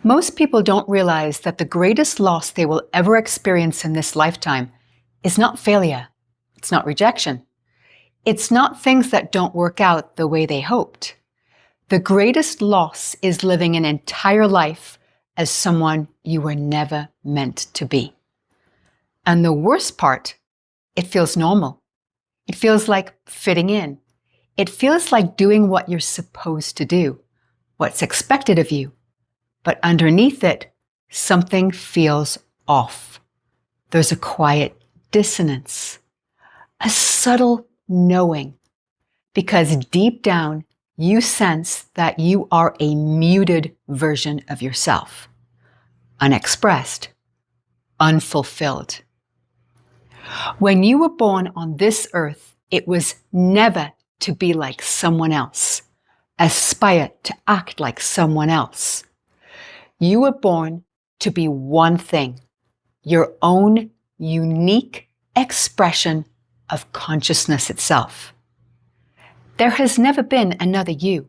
Most people don't realize that the greatest loss they will ever experience in this lifetime is not failure. It's not rejection. It's not things that don't work out the way they hoped. The greatest loss is living an entire life as someone you were never meant to be. And the worst part, it feels normal. It feels like fitting in. It feels like doing what you're supposed to do, what's expected of you. But underneath it, something feels off. There's a quiet dissonance, a subtle knowing, because deep down, you sense that you are a muted version of yourself, unexpressed, unfulfilled. When you were born on this earth, it was never to be like someone else, aspire to act like someone else. You were born to be one thing, your own unique expression of consciousness itself. There has never been another you.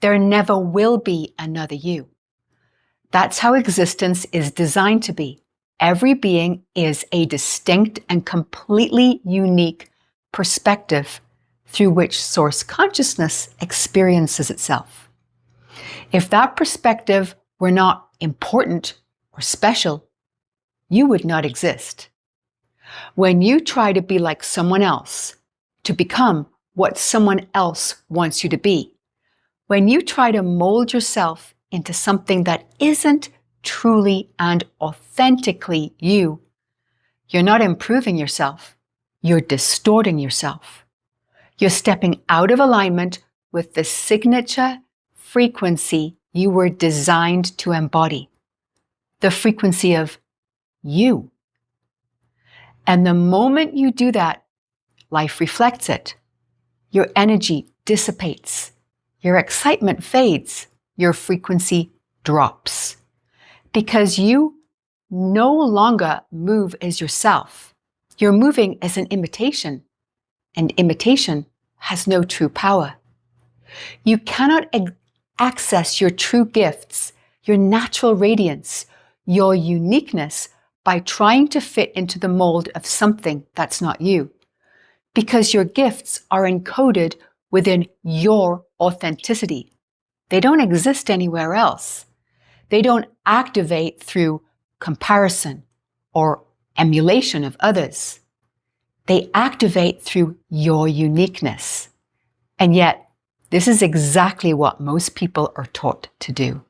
There never will be another you. That's how existence is designed to be. Every being is a distinct and completely unique perspective through which source consciousness experiences itself. If that perspective were not important or special, you would not exist. When you try to be like someone else, to become what someone else wants you to be, when you try to mold yourself into something that isn't truly and authentically you, you're not improving yourself, you're distorting yourself. You're stepping out of alignment with the signature frequency you were designed to embody, the frequency of you. And the moment you do that, life reflects it. Your energy dissipates, your excitement fades, your frequency drops. Because you no longer move as yourself. You're moving as an imitation, and imitation has no true power. You cannot access your true gifts, your natural radiance, your uniqueness by trying to fit into the mold of something that's not you. Because your gifts are encoded within your authenticity. They don't exist anywhere else. They don't activate through comparison or emulation of others. They activate through your uniqueness. And yet, this is exactly what most people are taught to do.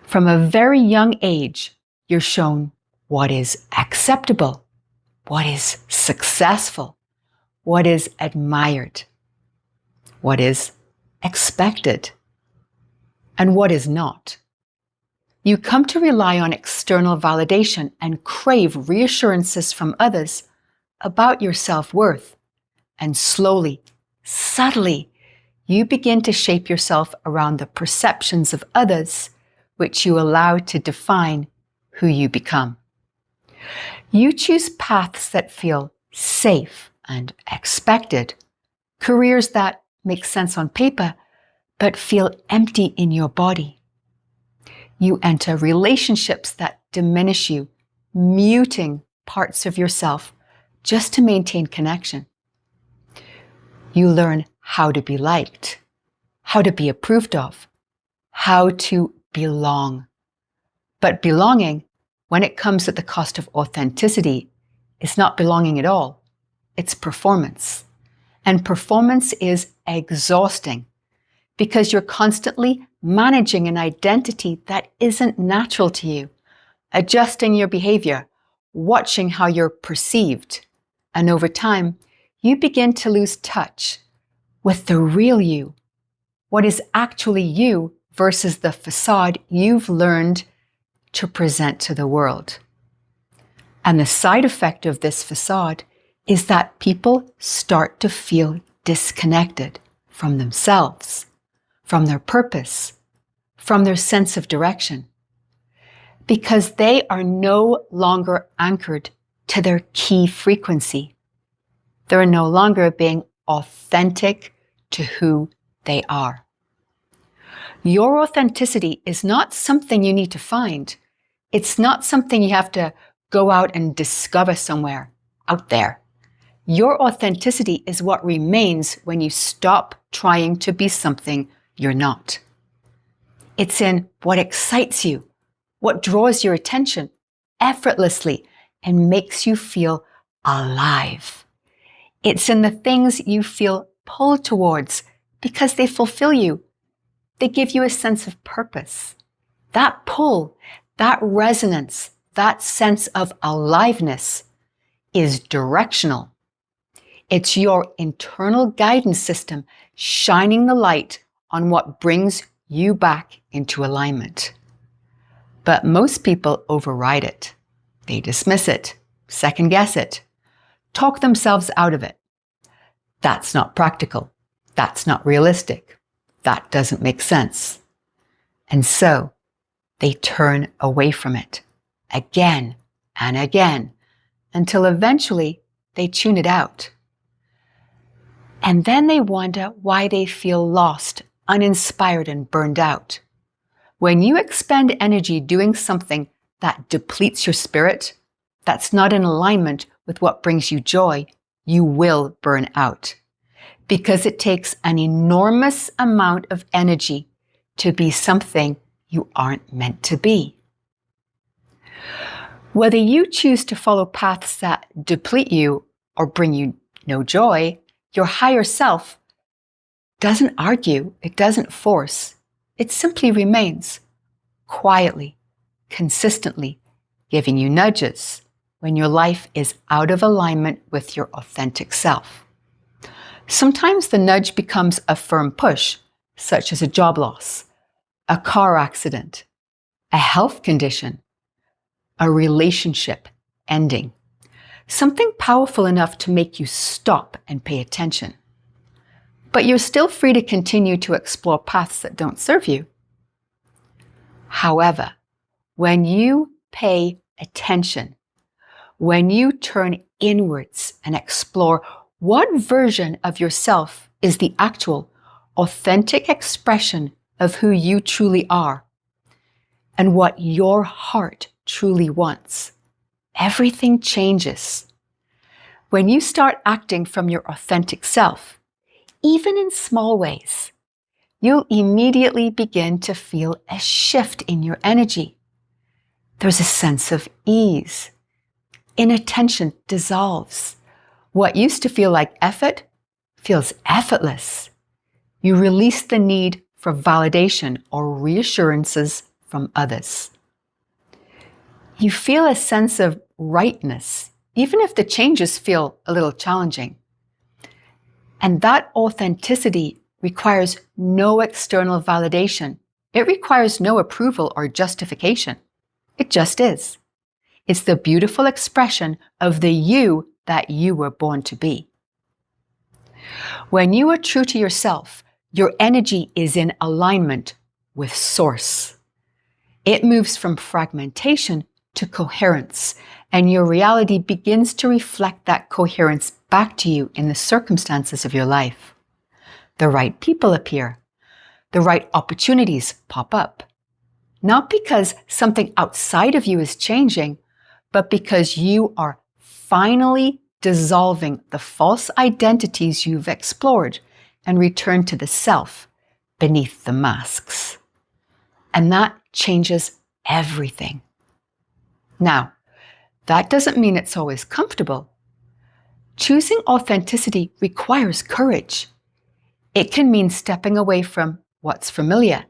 From a very young age, you're shown what is acceptable, what is successful, what is admired, what is expected, and what is not. You come to rely on external validation and crave reassurances from others about your self-worth. And slowly, subtly, you begin to shape yourself around the perceptions of others, which you allow to define who you become. You choose paths that feel safe and expected, careers that make sense on paper, but feel empty in your body. You enter relationships that diminish you, muting parts of yourself just to maintain connection. You learn how to be liked, how to be approved of, how to belong. But belonging, when it comes at the cost of authenticity, is not belonging at all. It's performance. And performance is exhausting because you're constantly managing an identity that isn't natural to you, adjusting your behavior, watching how you're perceived. And over time, you begin to lose touch with the real you, what is actually you versus the facade you've learned to present to the world. And the side effect of this facade is that people start to feel disconnected from themselves, from their purpose, from their sense of direction, because they are no longer anchored to their key frequency. They're no longer being authentic to who they are. Your authenticity is not something you need to find. It's not something you have to go out and discover somewhere out there. Your authenticity is what remains when you stop trying to be something you're not. It's in what excites you, what draws your attention effortlessly and makes you feel alive. It's in the things you feel pulled towards because they fulfill you. They give you a sense of purpose. That pull, that resonance, that sense of aliveness is directional. It's your internal guidance system shining the light on what brings you back into alignment. But most people override it. They dismiss it, second guess it, talk themselves out of it. That's not practical. That's not realistic. That doesn't make sense. And so they turn away from it again and again until eventually they tune it out. And then they wonder why they feel lost, uninspired, and burned out. When you expend energy doing something that depletes your spirit, that's not in alignment with what brings you joy, you will burn out. Because it takes an enormous amount of energy to be something you aren't meant to be. Whether you choose to follow paths that deplete you or bring you no joy, your higher self doesn't argue, it doesn't force, it simply remains quietly, consistently, giving you nudges when your life is out of alignment with your authentic self. Sometimes the nudge becomes a firm push, such as a job loss, a car accident, a health condition, a relationship ending, something powerful enough to make you stop and pay attention. But you're still free to continue to explore paths that don't serve you. However, when you pay attention, when you turn inwards and explore what version of yourself is the actual, authentic expression of who you truly are and what your heart truly wants, everything changes. When you start acting from your authentic self, even in small ways, you'll immediately begin to feel a shift in your energy. There's a sense of ease. Inattention dissolves. What used to feel like effort feels effortless. You release the need for validation or reassurances from others. You feel a sense of rightness, even if the changes feel a little challenging. And that authenticity requires no external validation. It requires no approval or justification. It just is. It's the beautiful expression of the you that you were born to be. When you are true to yourself, your energy is in alignment with Source. It moves from fragmentation to coherence, and your reality begins to reflect that coherence back to you in the circumstances of your life. The right people appear. The right opportunities pop up. Not because something outside of you is changing, but because you are finally dissolving the false identities you've explored and return to the self beneath the masks. And that changes everything. Now, that doesn't mean it's always comfortable. Choosing authenticity requires courage. It can mean stepping away from what's familiar,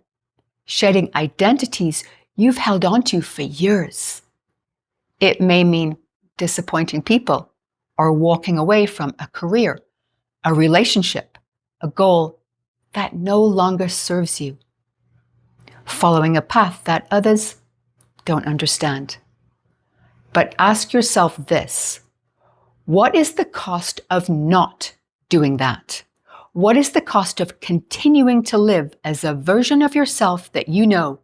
shedding identities you've held onto for years. It may mean disappointing people or walking away from a career, a relationship, a goal that no longer serves you. Following a path that others don't understand. But ask yourself this: what is the cost of not doing that? What is the cost of continuing to live as a version of yourself that you know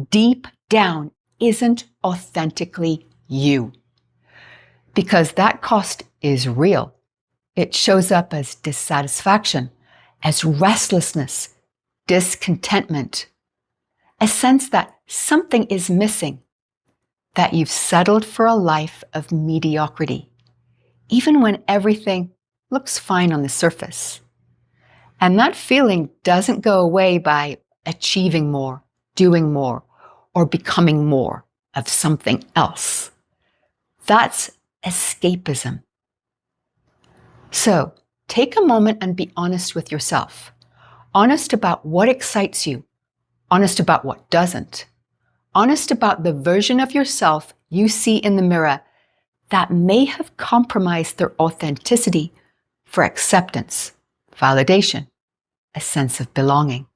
deep down isn't authentically you? Because that cost is real. It shows up as dissatisfaction, as restlessness, discontentment, a sense that something is missing, that you've settled for a life of mediocrity, even when everything looks fine on the surface. And that feeling doesn't go away by achieving more, doing more, or becoming more of something else. That's escapism. So, take a moment and be honest with yourself. Honest about what excites you. Honest about what doesn't. Honest about the version of yourself you see in the mirror that may have compromised their authenticity for acceptance, validation, a sense of belonging.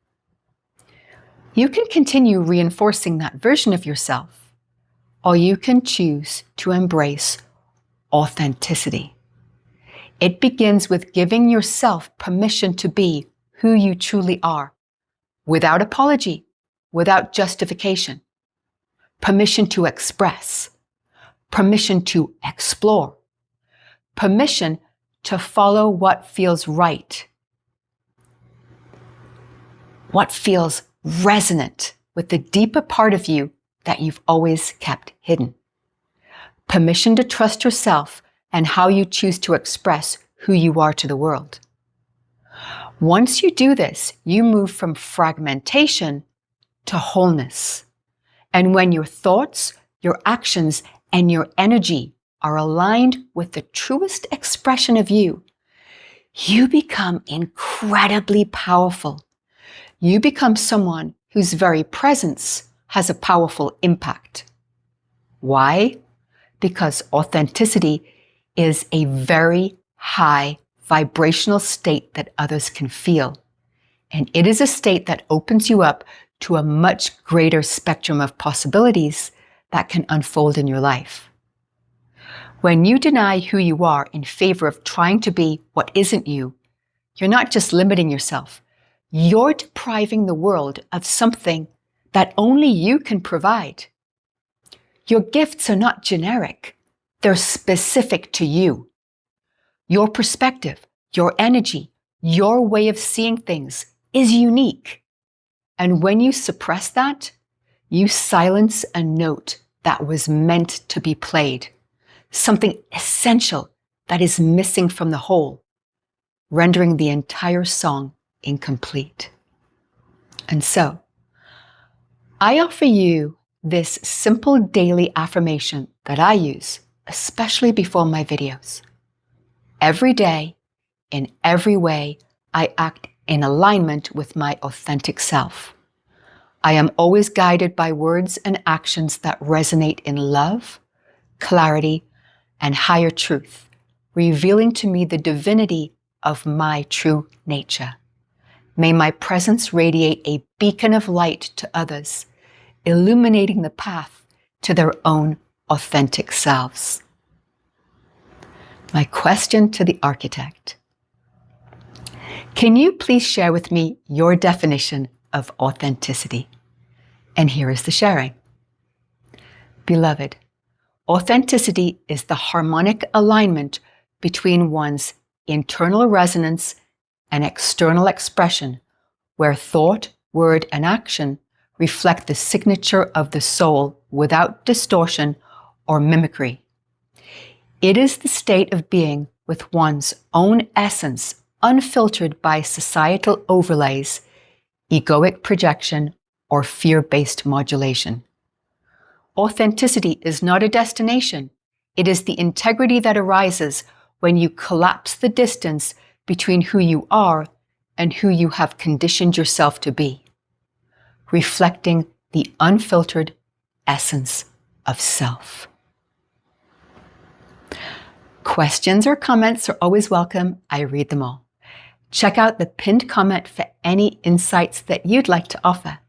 You can continue reinforcing that version of yourself, or you can choose to embrace authenticity. It begins with giving yourself permission to be who you truly are, without apology, without justification. Permission to express, permission to explore, permission to follow what feels right, what feels resonant with the deeper part of you that you've always kept hidden. Permission to trust yourself and how you choose to express who you are to the world. Once you do this, you move from fragmentation to wholeness. And when your thoughts, your actions, and your energy are aligned with the truest expression of you, you become incredibly powerful. You become someone whose very presence has a powerful impact. Why? Because authenticity is a very high vibrational state that others can feel. And it is a state that opens you up to a much greater spectrum of possibilities that can unfold in your life. When you deny who you are in favor of trying to be what isn't you, you're not just limiting yourself, you're depriving the world of something that only you can provide. Your gifts are not generic, they're specific to you. Your perspective, your energy, your way of seeing things is unique. And when you suppress that, you silence a note that was meant to be played, something essential that is missing from the whole, rendering the entire song incomplete. And so, I offer you this simple daily affirmation that I use, especially before my videos. Every day, in every way, I act in alignment with my authentic self. I am always guided by words and actions that resonate in love, clarity, and higher truth, revealing to me the divinity of my true nature. May my presence radiate a beacon of light to others, illuminating the path to their own authentic selves. My question to the architect. Can you please share with me your definition of authenticity? And here is the sharing. Beloved, authenticity is the harmonic alignment between one's internal resonance and external expression, where thought, word, and action reflect the signature of the soul without distortion or mimicry. It is the state of being with one's own essence, unfiltered by societal overlays, egoic projection, or fear-based modulation. Authenticity is not a destination. It is the integrity that arises when you collapse the distance between who you are and who you have conditioned yourself to be, reflecting the unfiltered essence of self. Questions or comments are always welcome. I read them all. Check out the pinned comment for any insights that you'd like to offer.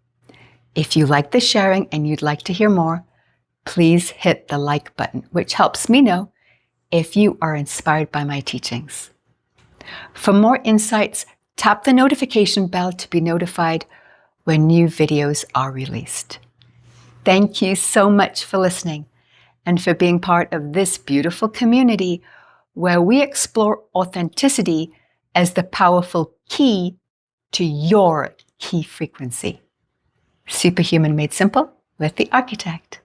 If you like the sharing and you'd like to hear more, please hit the like button, which helps me know if you are inspired by my teachings. For more insights, tap the notification bell to be notified when new videos are released. Thank you so much for listening and for being part of this beautiful community where we explore authenticity as the powerful key to your key frequency. Superhuman Made Simple with the Architect.